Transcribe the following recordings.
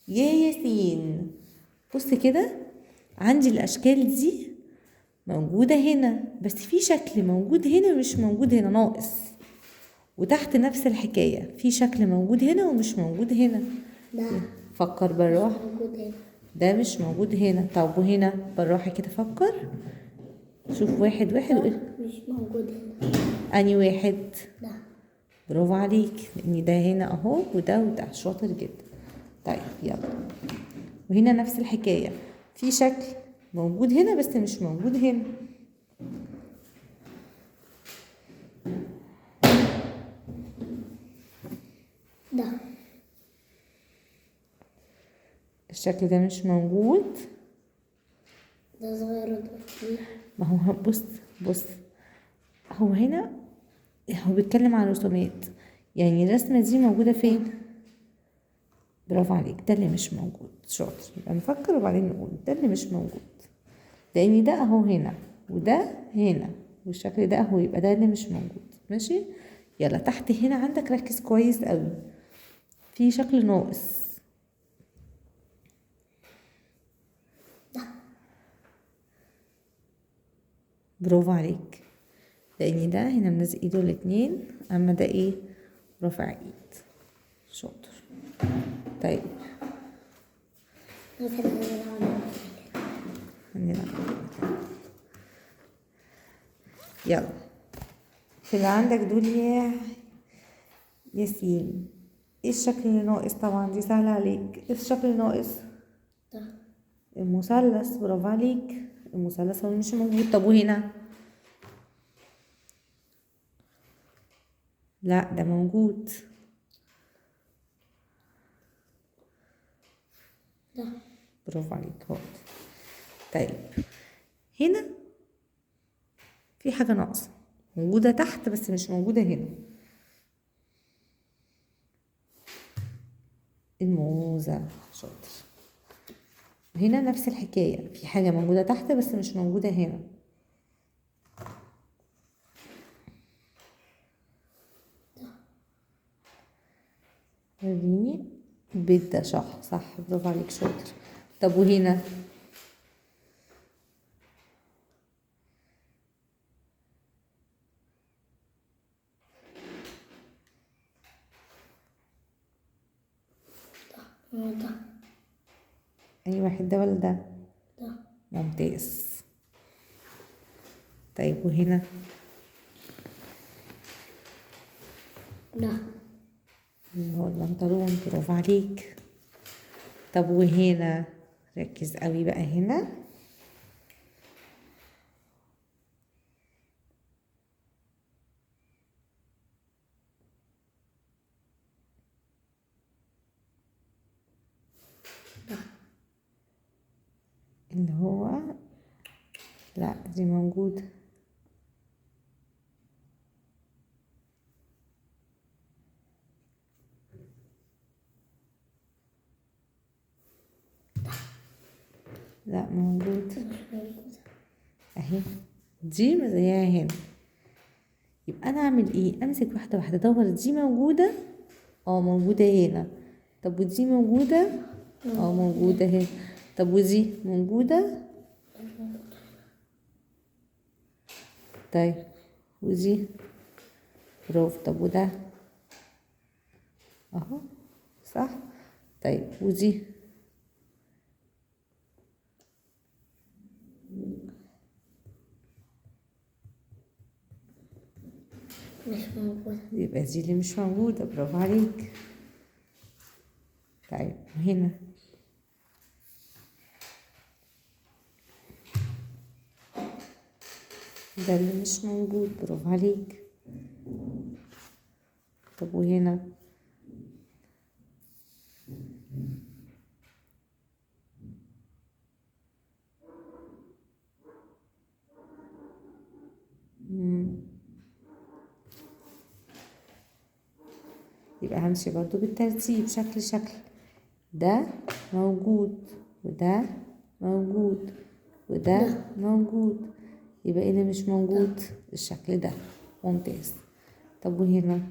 يا ياسين، بص كده، عندي الاشكال دي موجودة هنا، بس في شكل موجود هنا مش موجود هنا، ناقص. وتحت نفس الحكاية، في شكل موجود هنا ومش موجود هنا. ده فكر بالراحة. موجود هنا. ده مش موجود هنا. طب وهنا بالراحة كده فكر، شوف واحد واحد ده مش موجود هنا. أني واحد؟ ده برافو عليك، لأن ده هنا أهو، وده شاطر جدا. طيب يلا، وهنا نفس الحكاية، في شكل موجود هنا بس مش موجود هنا. ده الشكل ده مش موجود. ده صغير وده كبير. ما هو بص، هو هنا هو بيتكلم عن رسومات، يعني الرسمة دي موجودة فين؟ برافو عليك، ده اللي مش موجود. شاطر، يبقى نفكر وبعدين نقول ده اللي مش موجود، لأن ده أهو هنا وده هنا والشكل ده أهو، يبقى ده اللي مش موجود. ماشي، يلا تحت هنا عندك ركز كويس قوي، في شكل ناقص. برافو عليك، لأن ده هنا منزل ايده الاتنين، أما ده ايه؟ رافع ايد. شاطر. طيب مثلا هنلعب. يلا، في اللي عندك دول يا ياسين، ايه الشكل اللي ناقص؟ طبعا دي سهلة عليك، ايه الشكل اللي ناقص؟ ده المثلث. برافو عليك، المثلث هو اللي مش موجود. طب وهنا؟ لا ده موجود. ده برافو عليك هو. طيب هنا في حاجة ناقصة، موجودة تحت بس مش موجودة هنا. الموزة. شاطر. هنا نفس الحكاية، في حاجة موجودة تحت بس مش موجودة هنا. وريني البيت ده. صح، برافو عليك شاطر. طب وهنا؟ ده أي واحد، ده ولا ده؟ ده ممتاز. طيب وهنا؟ ده اللي هو البنطلون. برافو عليك. طب وهنا؟ ركز قوي بقى هنا. اللي هو، لا دي موجودة. لا موجود مش موجود. اهي، دي زيها هنا. يبقى انا اعمل ايه؟ امسك واحدة واحدة ادور، دي موجودة؟ اه موجودة هنا. طب ودي موجودة؟ اه موجودة هنا. طب ودي موجودة؟ طيب ودي؟ برافو. طب وده؟ اهو صح. طيب ودي؟ مش موجود. يبقى دي اللي مش موجودة. برافو عليك. طيب وهنا؟ ده اللي مش موجود. برافو عليك. طب وهنا؟ يبقى همشي برضو بالترتيب، شكل. ده موجود وده موجود وده موجود، يبقى ايه اللي مش موجود؟ الشكل ده. ممتاز. طب وهنا؟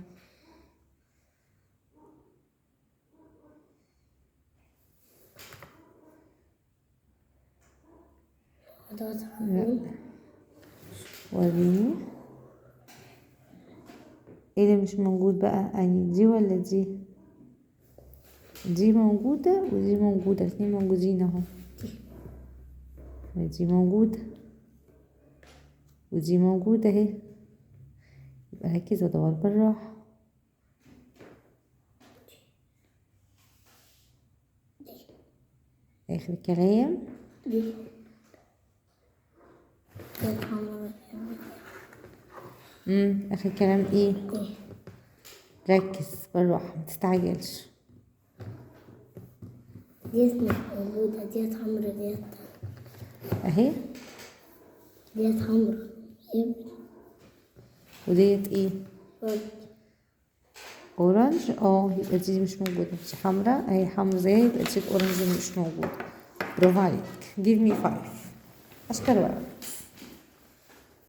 أدوات لا. حروف. وريني ايه اللي مش موجود بقى، يعني دي ولا دي؟ دي موجودة ودي موجودة، الاتنين موجودين اهو. دي موجودة ودي موجودة اهي، يبقى ركز ودور بالراحة. آخر كلام. دي حمراء. آخر كلام ايه؟ دي ركز بالراحة متستعجلش. ديت مش موجودة، ديت حمراء، ديت اهي. حمراء. يبقى وديت ايه؟ ورد. اورنج. يبقى دي مش موجودة، دي حمراء اهي، حمرا زيها، يبقى دي اورنج مش موجودة. برافو عليك. give me 5. اشكر ورقة.